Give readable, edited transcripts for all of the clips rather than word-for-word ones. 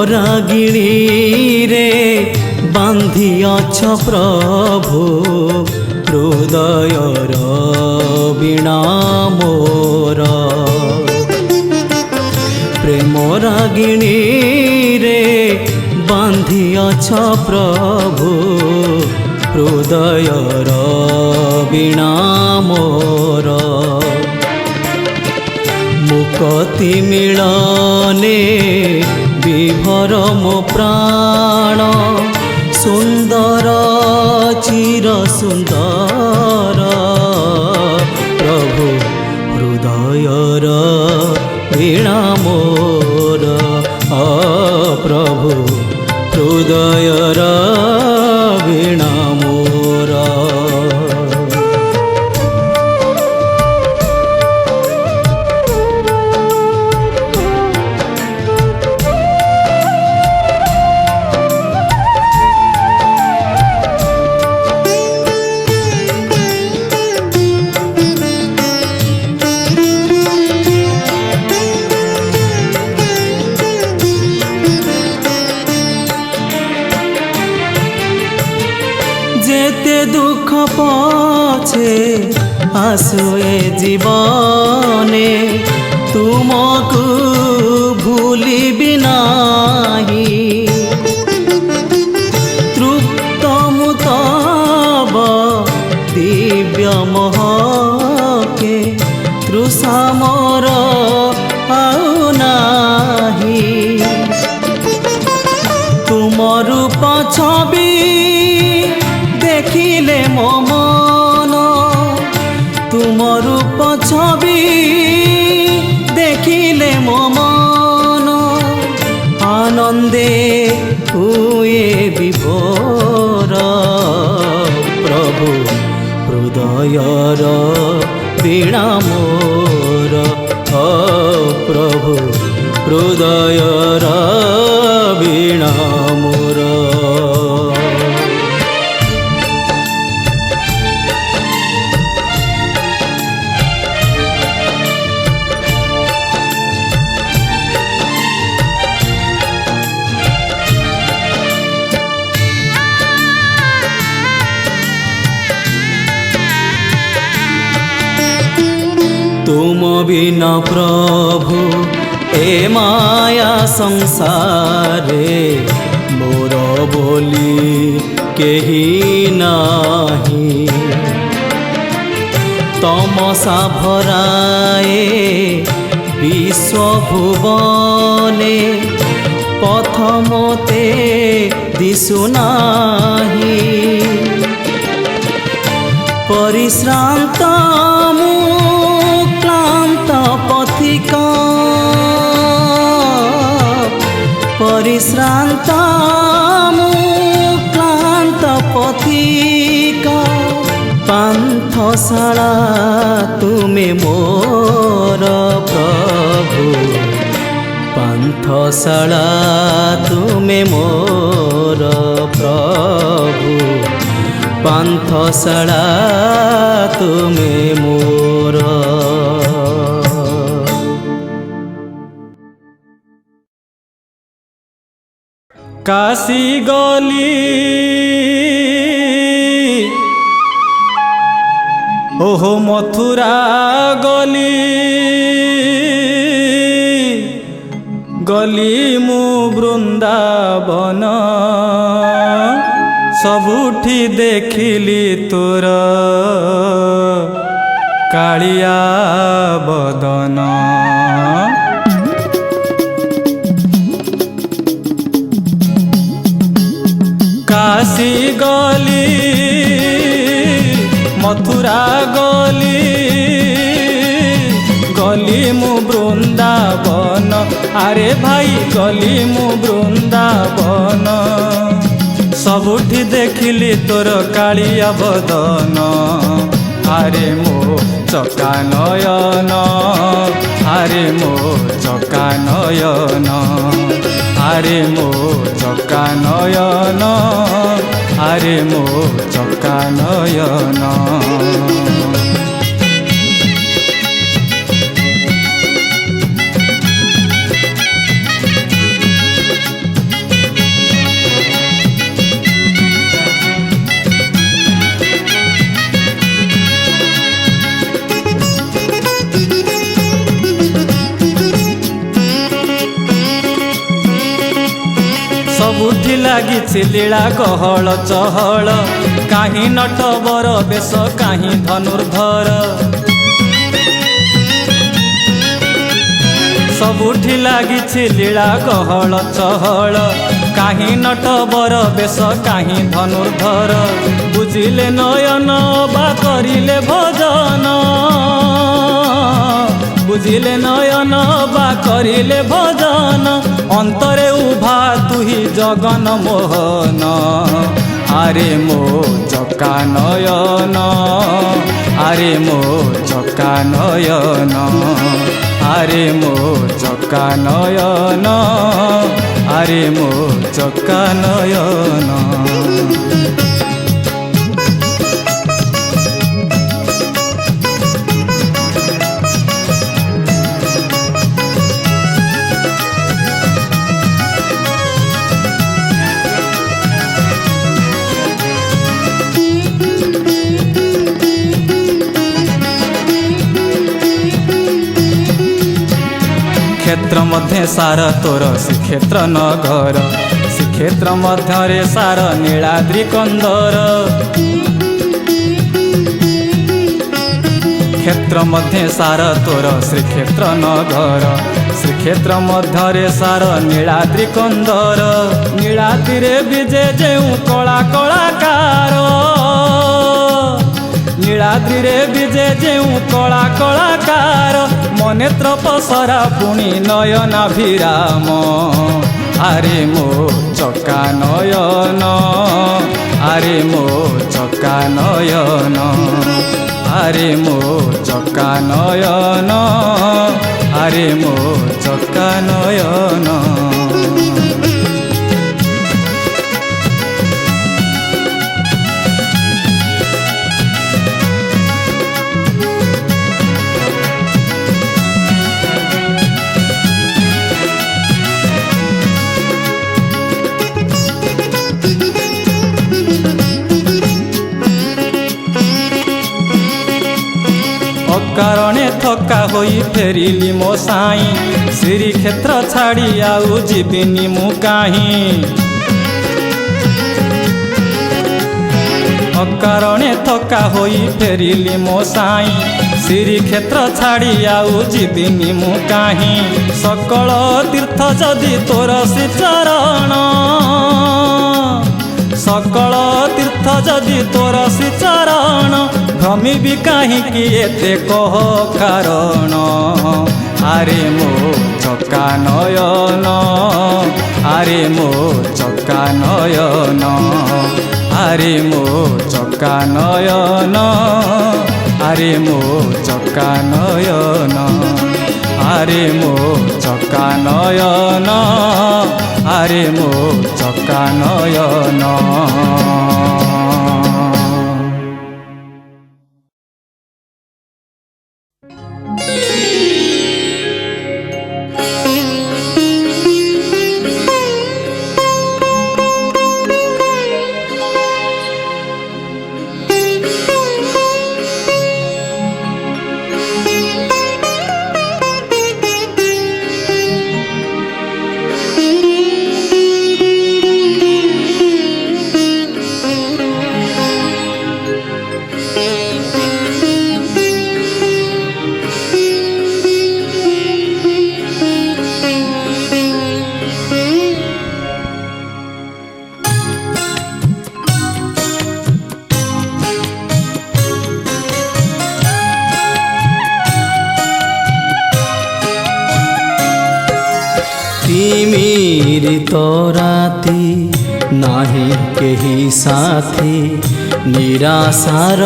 ରାଗିଣୀ ରେ ବାନ୍ଧି ଅଛ ପ୍ରଭୁ ହୃଦୟର ବୀଣା ମୋର। ପ୍ରେମ ରାଗିଣୀ ରେ ବାନ୍ଧି ଅଛ ପ୍ରଭୁ ହୃଦୟର ବୀଣା ମୋର। ମୁକତି ମିଳନେ ବିଭୋର ମୋ ପ୍ରାଣ ସୁନ୍ଦର ଚିର ସୁନ୍ଦର ପ୍ରଭୁ ହୃଦୟର ବୀଣା ମୋର। ପ୍ରଭୁ ହୃଦୟର ବୀଣା ମୋର। যেতে দুঃখ পছে আসু এ জীবনে তুমকু ভুলিবি নাহি। তৃপ্ত মু তব দিব্য মোহকে তৃষা মোর আউ নাহি। তুম রূপ ছবি দেখিলে মো মন, তুম রূপ ছবি দেখিলে মো মন আনন্দে হুয়ে বিভোর। প্রভু হৃদয়র বীণা মোর। প্রভু হৃদয়র বীণা মোর। तुम बिना प्रभु ए माया संसारे मोर बोली केही नाही। तमसा भराए विश्व भुवने पथ मोते दिशु नाही। परिश्रांत मु क्लांत पथिका, परिश्रांत मु क्लांत पथिका पान्थशाला तुमे मोर। प्रभु पान्थशाला तुमे मोर। प्रभु पान्थशाला तुमे मोर। काशी गली ओहो मथुरा गली, गली मु वृंदावन सबुठी देखिली तोर कालिया बदन। गली मथुरा गली गली मु बृंदावन अरे भाई गली मु बृंदावन सबुठी देखिली तोर कालिया बदन अरे मो चका नयन अरे मो चका नयन अरे मो चका नयन अरे मो चका नयन सबुठी लागिछि लीला गहल चहल काहीं नटवर बेश काहीं धनुर्धर सबुठी लागिछि लीला गहल चहल काहीं नटवर बेश काहीं धनुर्धर बुझिले नयन बा करिले भजन बुझिले नयन बा करिले भजन अंतरे उभा तुही जगन मोहन अरे मो चका नयन अरे मो चका नयन अरे मो चका नयन अरे मो चका नयन क्षेत्र मध्य सार तोर श्रीक्षेत्र नगर श्रीक्षेत्र मध्य सार नीलाद्रि कंदर क्षेत्र मध्य सार तोर श्रीक्षेत्र नगर श्रीक्षेत्र मध्य सार नीलाद्रि कंदर नीलाद्रि रे विजे जेउ कला कलाकार नीलाद्रि रे विजे जेउ कला कलाकार मनेत्र पसरा पुणी नयनाभिराम अरे मो चका नयन अरे मो चका नयन अरे मो चका नयन अरे मो चका नयन कारणे थका होई फेरिली मो साई श्रीक्षेत्र छाड़ी आउ जीविनी मु काहीं अकारणे थका होई फेरिली मो साई श्रीक्षेत्र छाड़ी आउ जीविनी मु काहीं सकल तीर्थ जदि तोर श्री चरण सकल तीर्थ जदि तोर श्री चरण भ्रमी भी कहीं कि एते कह कारण अरे मो चका नयन अरे मो चका नयन अरे मो चका नयन अरे मो चका नयन अरे मो चका नयन अरे मो चका नयन তিমিরিত রাতি নাহি কেহি সাথী নিরাশার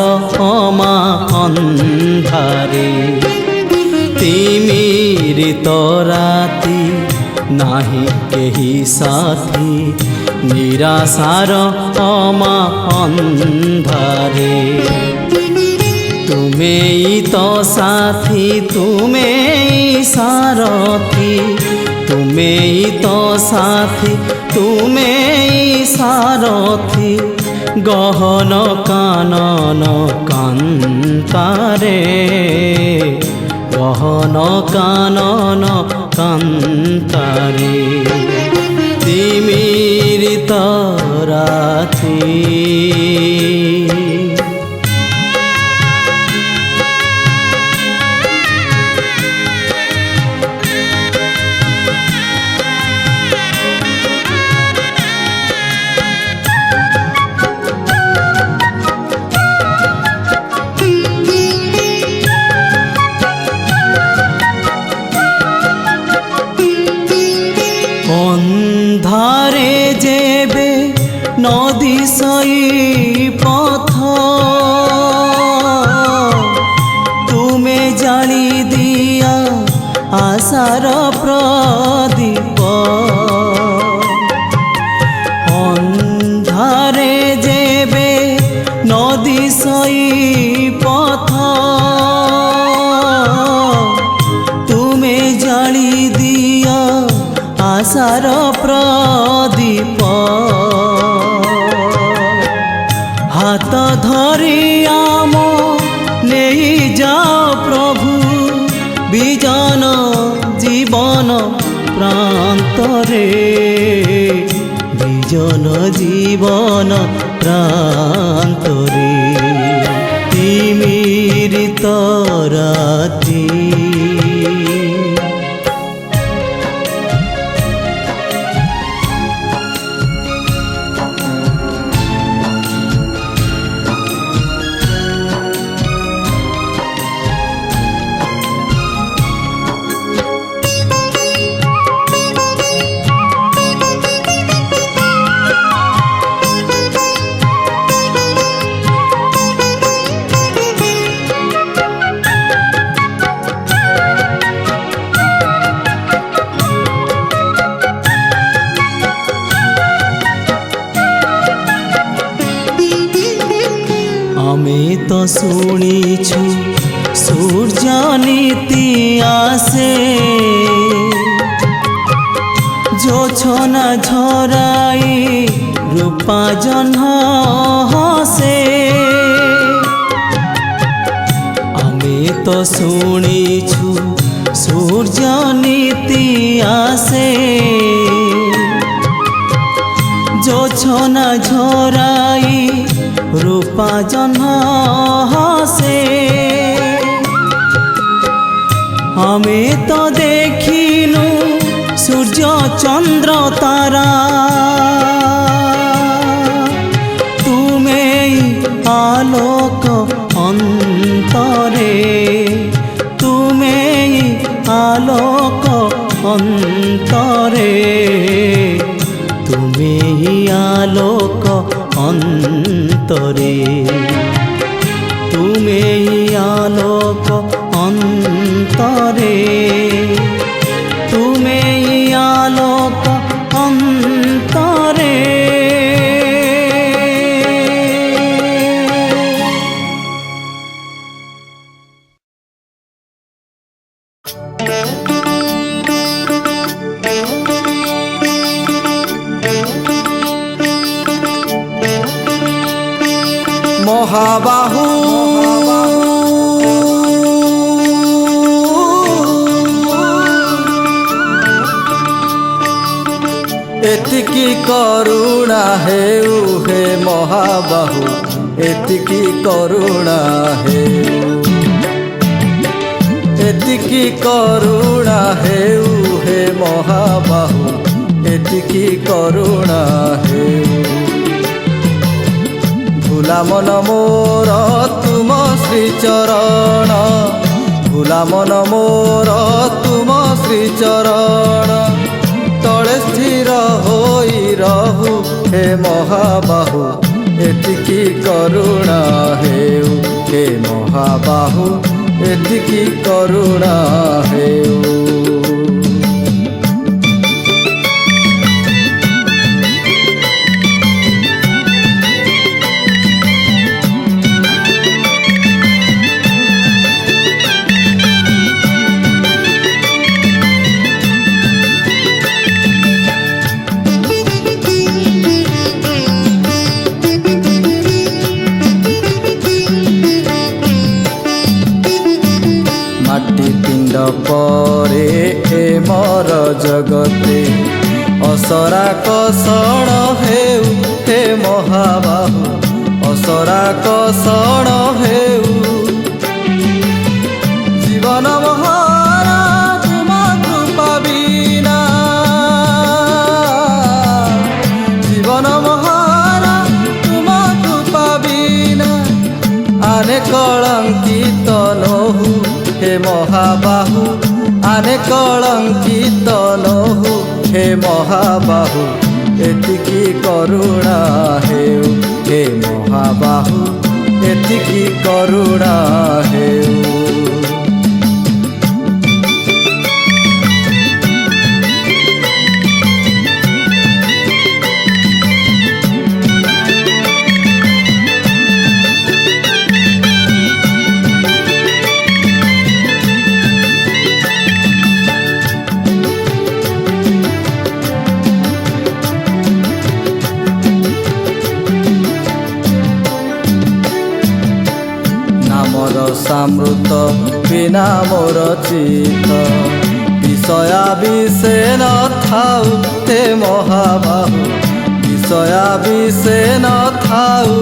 অমা অন্ধারে তিমিরিত রাতি নাহি কেহি সাথী নিরাশার অমা অন্ধারে তুমেই তো সাথী তুমেই সারথী তুমেই তো সাথী তুমেই সারথী গহন কানন কান্তারে গহন কানন কান্তারে তিমিরিত রাতি অন্ধারে যেবে নদী সই পথ তুমে জালি দিয়া আশার প্রদীপ অন্ধারে যেবে নদী সই পথ তুমে জালি দিয়া আশার প্রদীপ হাত ধরি আম নেই যাও প্রভু বিজন জীবন প্রান্তরে বিজন জীবন প্রান্তরে তিমিরিত রাতি আমি তো শুনিছু সূর্য নীতি আসে জোছনা ঝরাই রূপা জহ্ন হসে আমি তো শুনিছু সূর্য নীতি আসে জোছনা ঝরাই রূপা জহ্ন হসে আমি তো দেখিনু সূর্য চন্দ্র তারা তুমেই আলোক অন্তরে তুমেই আলোক অন্তরে তুমেই আলোক অন্তরে তুমেই আলোক অন্তরে তুমেই আলোক অন্তরে মহাবাহু এতিকি করুণা হেউ হে মহাবাহু এতিকি করুণা হেউ এতিকি করুণা হেউ হে মহাবাহু এতিকি করুণা হেউ ভোলা মন মোর তুম শ্রীচরণ ভোলা মন মোর তুম শ্রীচরণ हे महाबाहु एतिकी करुणा हेउ हे महाबाहु एतिकी करुणा हेउ। माटी पिंड परे ए मर जगते असरा कसण हेउ हे महाबाहु असरा कसण हेउ। जीवन महारा तुम कृपा बिना जीवन महारा तुम कृपा बिना आने कलंकित नहु हे महाबाहु आने कलंकित नहु हे महाबाहु एतिकी करुणा हेउ हे महाबाहु एतिकी करुणा हेउ। सामृत बिना मोर चित विषया विषे न थाउ हे महाबाहु विषया विषे न थाउ।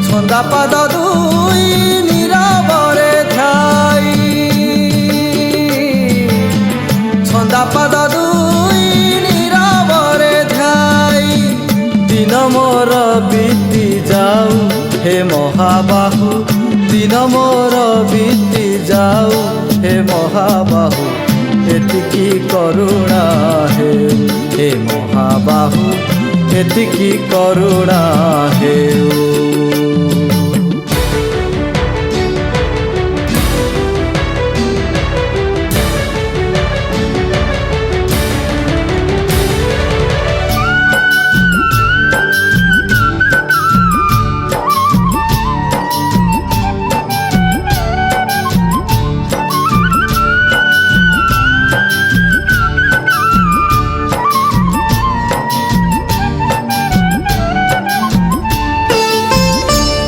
छंदा पाद दुई नीरवरे ध्याई छंदा पाद दुई नीरवरे ध्याई दिन मोर बीती जाऊ हे महाबाहु दिन मोर बीती जाऊ हे महाबाहु एतिकी करुणा हेउ हे महाबाहु एतिकी करुणा हेउ।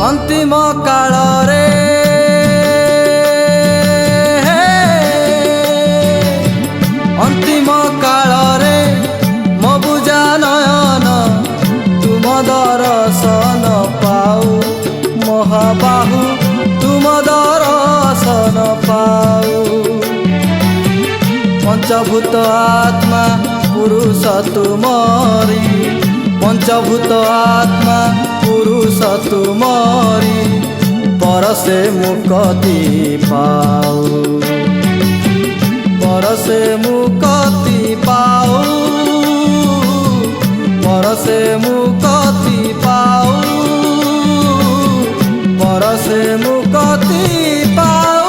अंतिम काल रे अंतिम काल रे मो बुझा नयन तुम दर्शन पाऊ महाबाहु तुम दर्शन पाऊ। पंचभूत आत्मा पुरुष तुमरी पंचभूत आत्मा पुरुष तुमरी परसे मुक्ति पाऊ परसे मुक्ति पाऊ परसे मुक्ति पाऊ परसे मुक्ति पाऊ।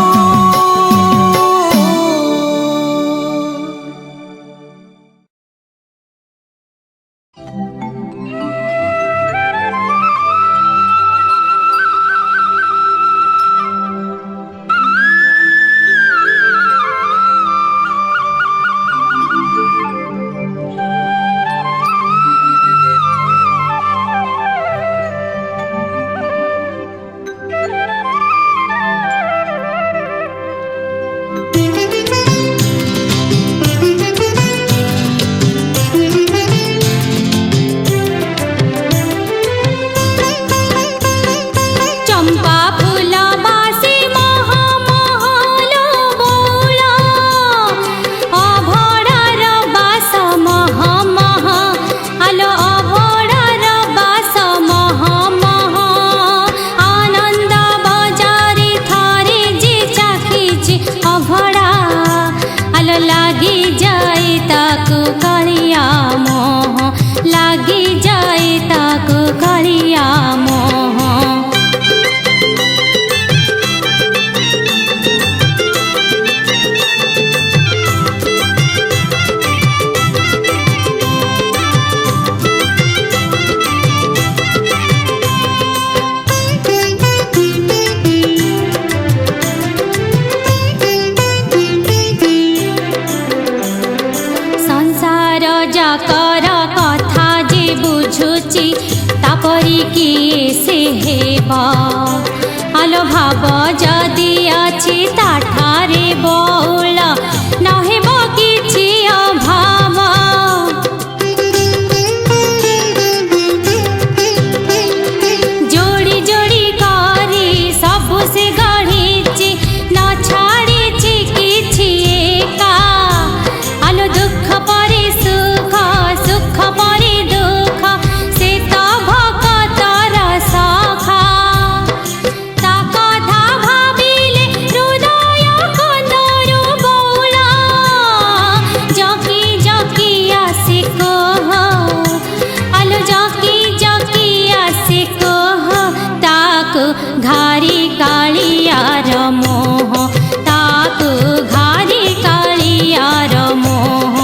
जाकर कथा जे बुझुची तापरी किए से हेबा आलो भाव जदि अछि ताठारे बौल नहेब किछि अभाव जोड़ी जोड़ी करी सबु से गढ़िछि न छाड़िछि किछि एका आलो दुख परे सुख सुख परे दुख से तो भक्तर सखा ता कथा भाबिले हृदय कंदरु बौला जकी जकी आसे कह आलो जकी जकी आसे कह ताकु घारी कालियार मोह ताकु घारी कालियार मोह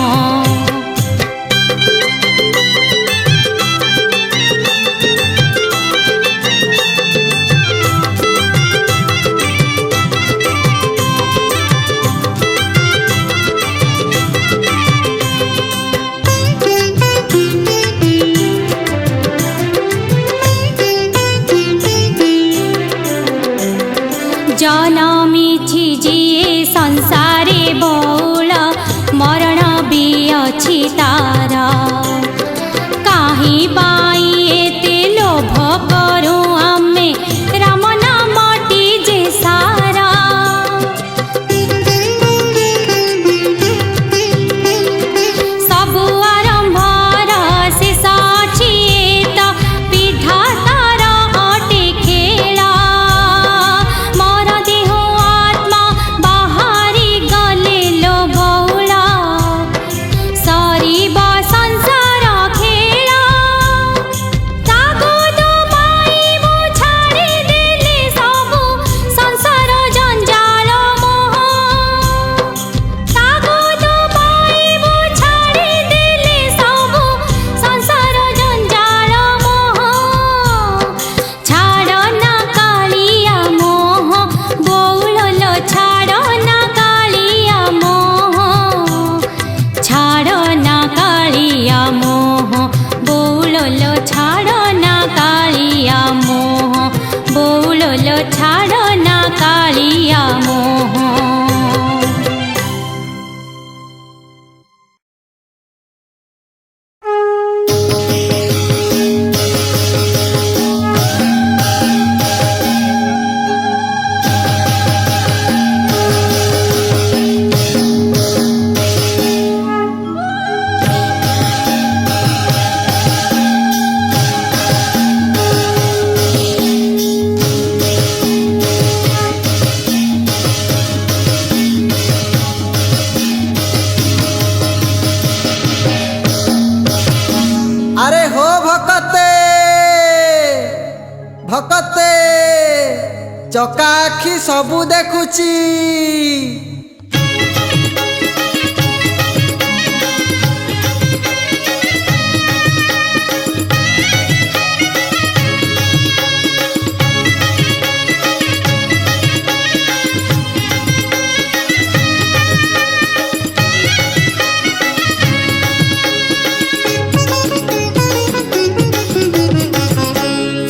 जनमिछि जिए संसारे बौल मरण भी अछि तार काहि पाई एते लोभ करूं आमे राम नामटी जे सारा सबु आरंभर शेष अछि एत विधातार अटे खेला मोर देह आत्मा बाहरी गले लो बौला सरीब संसार खेला ताको तो पाइबु छाड़ी देले सबु संसार जंजाल मोह ताको तो पाइबु छाड़ी देले सबु संसार जंजाल मोह छाड़ ना कालिया मोह बौल लो छाड़ ना कालिया मोह छाड़ ना कालिया मोह बौल लो छाड़ ना कालिया मोह बौल लो छाड़ ना कालिया मोह अरे हो भकते भकते चका आखि सबु देखुची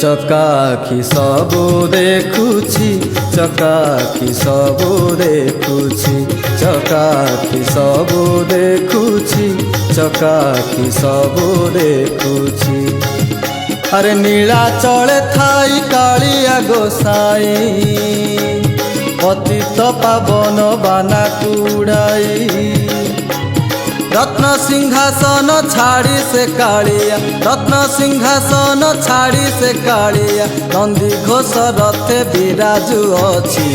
चकाखी सबु देखुछि चकाखी सबु देखुछि चकाखी सबु देखुछि चकाखी सबु देखुछि अरे नीला चले थाई कालिया गोसाई पतित पावन बाना कुड़ाई रत्न सिंहासन छाड़ी से कालिया रत्न सिंहासन छाड़ी से कालिया नंदी घोष रथे विराजु अछि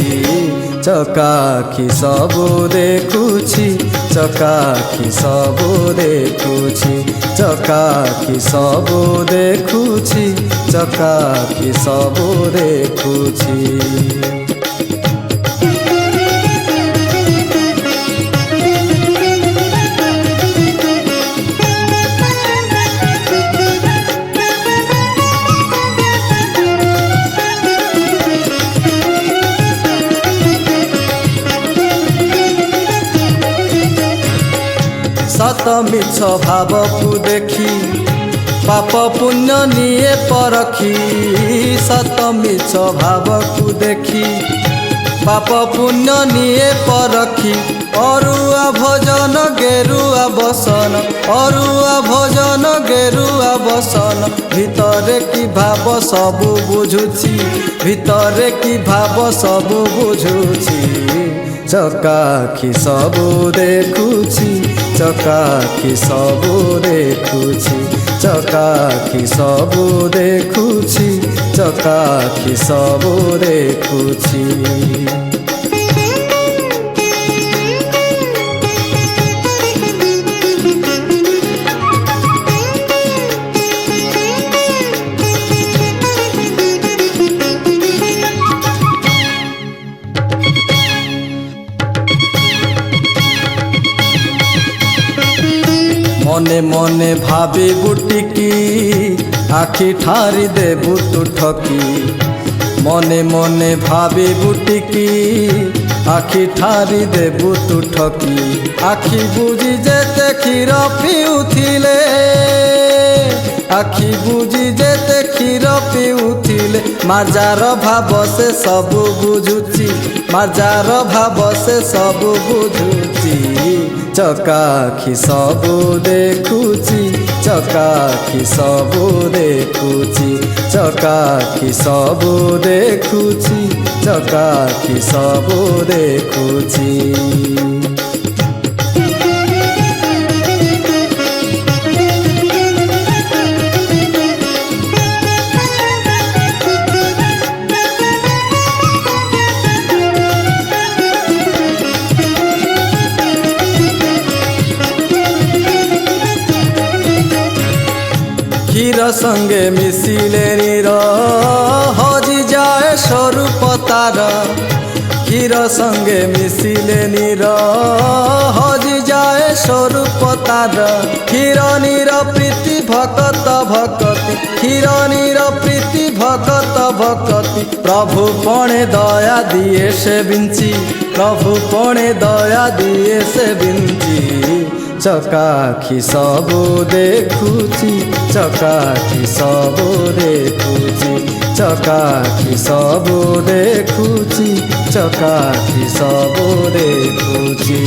चकाखी सबु देखुछि चकाखी सबु देखुछि चकाखी सबु देखुछि चकाखी सबु देखुछि सत ମିଛ ଭାବକୁ ଦେଖି ପାପ ପୁଣ୍ୟ ନିଏ ପରଖି ସତ ମିଛ ଭାବକୁ ଦେଖି ପାପ ପୁଣ୍ୟ ନିଏ ପରଖି ଅରୁଆ ଭୋଜନ ଗେରୁଆ ବସନ ଅରୁଆ ଭୋଜନ ଗେରୁଆ ବସନ ଭିତରେ କି ଭାବ ସବୁ ବୁଝୁଛି ଭିତରେ କି ଭାବ ସବୁ ବୁଝୁଛି ଚକାଖି ସବୁ ଦେଖୁଛି ଚକାଖି ସବୁ ଦେଖୁଛି ଚକାଖି ସବୁ ଦେଖୁଛି ଚକାଖି ସବୁ ଦେଖୁଛି। মনে মনে ভাবি বুটিকি আখি ঠারি দেবু তু ঠকি মনে মনে ভাবি বুটিকি আখি ঠারি দেবু তু ঠকি আখি বুঝি যেতে ক্ষীর পিউথিলে আখি বুঝি যেতে ক্ষীর পিউথিলে মাজার ভাব সে সবু বুঝুছি মাজার ভাব সে সবু বুঝুছি চকাখি ସବୁ ଦେଖୁଛି ଚକାଖି ସବୁ ଦେଖୁଛି ଚକାଖି ସବୁ ଦେଖୁଛି ଚକାଖି ସବୁ ଦେଖୁଛି। ক্ষীর সঙ্গে মিশিলে নীর হজি যায় স্বরূপ তার ক্ষীর সঙ্গে মিশিলে নীর হজি যায় স্বরূপ তার ক্ষীর নীর প্রীতি ভকত ভকতি ক্ষীর নীর প্রীতি ভকত ভকতি প্রভু পণে দয়া দিয়ে সে বিঞ্চি প্রভু পণে দয়া দিয়ে সে বিঞ্চি চকাখি ସବୁ ଦେଖୁଛି ଚକାଖି ସବୁ ଦେଖୁଛି ଚକାଖି ସବୁ ଦେଖୁଛି ଚକାଖି ସବୁ ଦେଖୁଛି।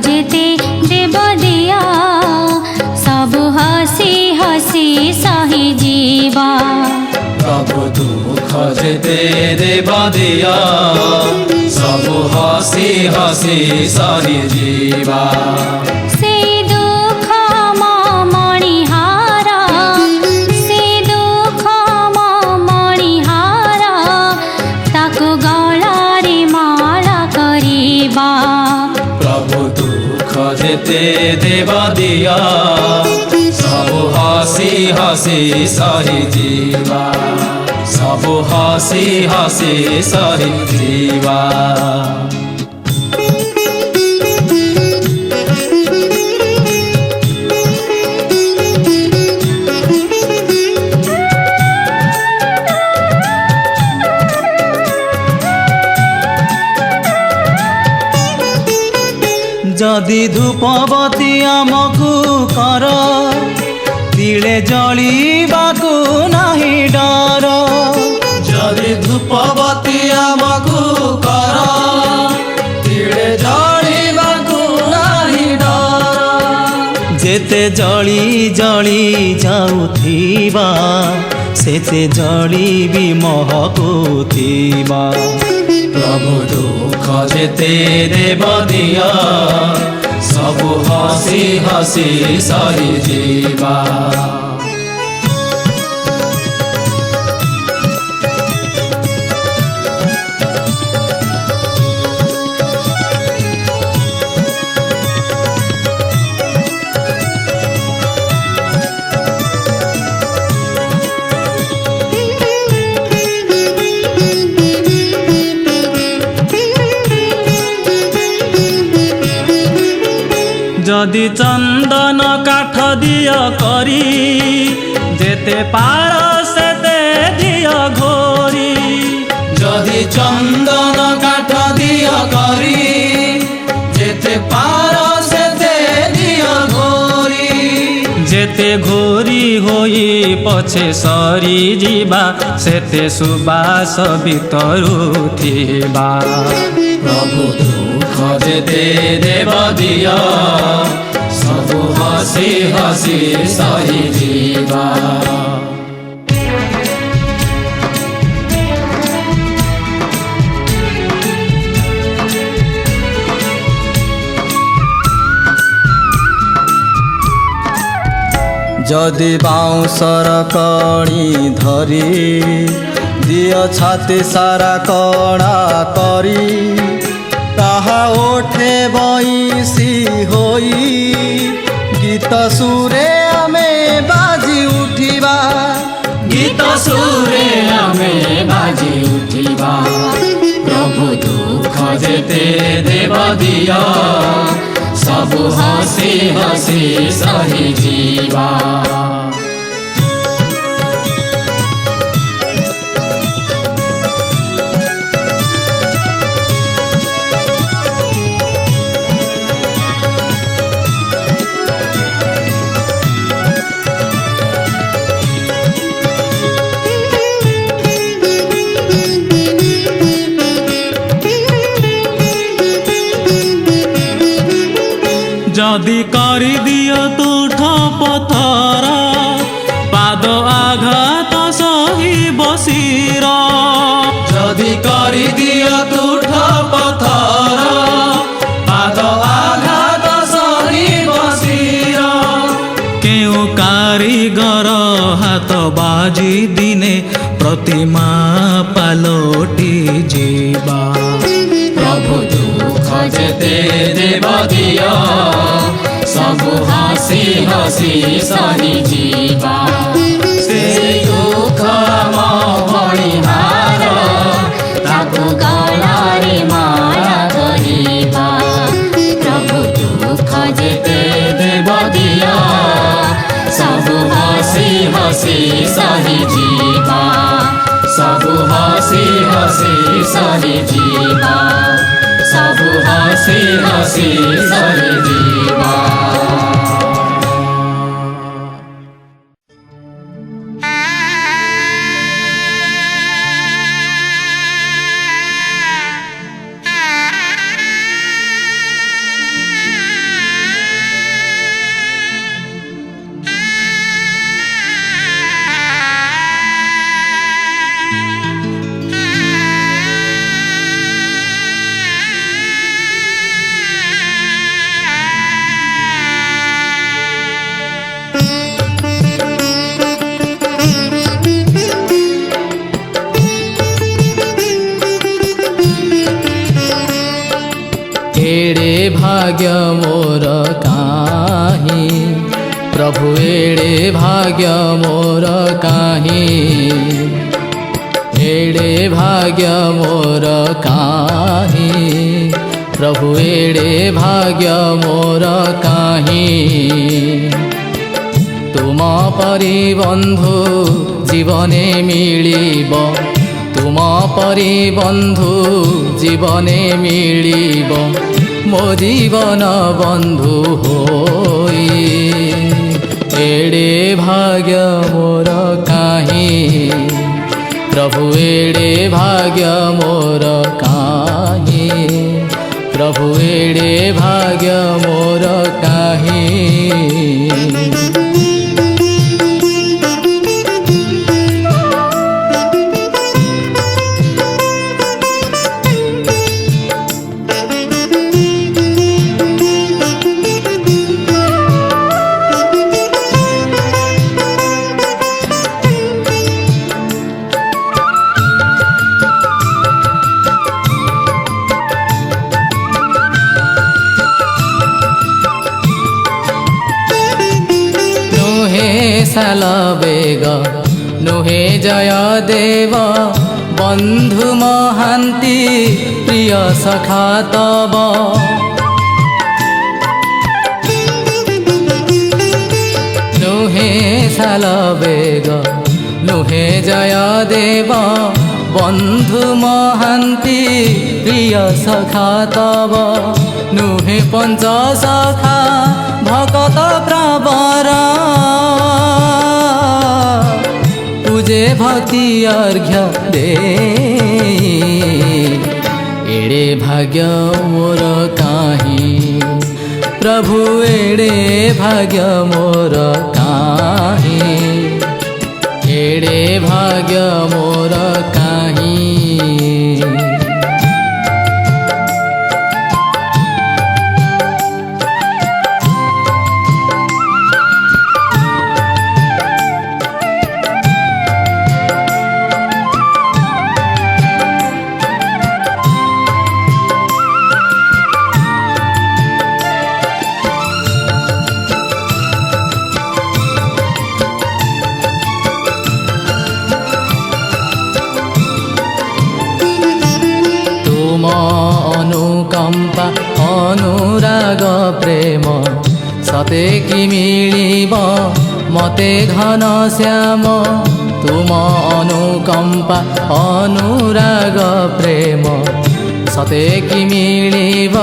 যেতে দেব দিয়া সবু হসি হসি সহি জীবা প্রভু দুঃখ যেতে দেব দিয়া সবু হসি হসি সহি জীবা সেই দুঃখ মণিহার সেই দুঃখ মণিহার তাকু গলারে মালা করিবা প্রভু দুঃখ যেতে দেব দিয়া সবু হসি হসি সহি জীবা সবু হসি হসি সহি জীবা। যদি ধূপবতী আমকু কর তিଳେ জଳିବାକୁ ନାହିଁ ଡର যদি ধূপবতী ଆମକୁ କର ତିଳେ ଜଳିବାକୁ ନାହିଁ ଡର ଯେତେ ଜଳି ଜଳି ଯାଉଥିବା सेते जलिबी महकुथिबा। प्रभु दुख जेते देव दिया सबु हसी हसी सही जीवा। जदि चंदन काठ दिय करी जेते पार सेते दिय घोरी। जदि चंदन काठ दिय करी जेते पार सेते दिय घोरी। जेते घोरी होई पछे सरी जीवा सेते सुबास भितरु थिबा। प्रभु दुख जेते देव दिया सबु हसी हसी सही जीवा। जदि बाउंसर कणी धरी दिय छाती सारा कड़ा करी। ताहा ओठे बईसी होई गीत सुरे आमे बाजी उठिबा। गीत सुरे आमे बाजी उठिबा। प्रभु दुख जेते देव दिया सबु हसी हसी सही जीवा। जदि करी दिय तुठ पथर पाद आघात सही बसीर। जदि करी दिय तुठ पथर पाद आघात सही बसीर। केउ कारीगर हाथ बाजी दिने प्रतिमा पालटी जीवा। प्रभु दुख जेते देव दिया सबु हसी हसी सही जीवा। से दुख मणिहार ताकु गलारे माला करिबा। प्रभु दुख जेते देव दिया सबु हसी हसी सही जीवा। सबु हसी हसी सही जीवा। सबु हसी हसी सही जीवा। एड़े भाग्य मोर काहीं प्रभु एड़े भाग्य मोर काहीं। एड़े भाग्य मोर काहीं प्रभु एड़े भाग्य मोर काहीं। तुम परि बंधु जीवने मिलिब। तुम परि बंधु जीवने मिलिब मो जीवन बंधु होई। एड़े भाग्य मोर काहीं प्रभु एड़े भाग्य मोर काहीं। प्रभु एड़े भाग्य मोर काहीं। साल बेग नुहे जय देव बंधु महांती प्रिय सखा तब नुहे साल बेग नुहे जय देव बंधु महांती प्रिय सखा तब नुहे पंच सखा भकत प्रवर पूजे भक्ति अर्घ्य दे एड़े भाग्य मोर काहीं प्रभु एड़े भाग्य मोर काहीं एड़े भाग्य मोर काहीं अनुकंपा अनुराग प्रेम सते कि मिलिब मते घन श्याम तुम अनुकंपा अनुराग प्रेम सते कि मिलिब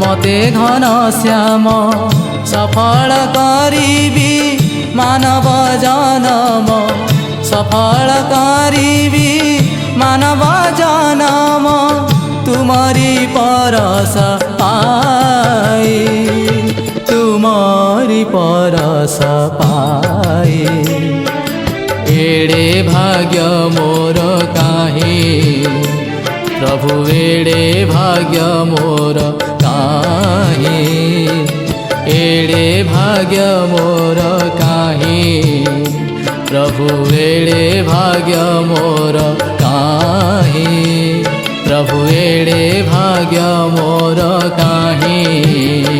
मते घन श्याम सफल करिबी मानव जनम सफल करिबी मानव जनम तुम्हारी परस पाई तुम्हारी परस पाई एड़े भाग्य मोर काहीं प्रभु एड़े भाग्य मोर काहीं एड़े भाग्य मोर काहीं प्रभु एड़े भाग्य मोर काहीं प्रभु एड़े भाग्य मोर काहीं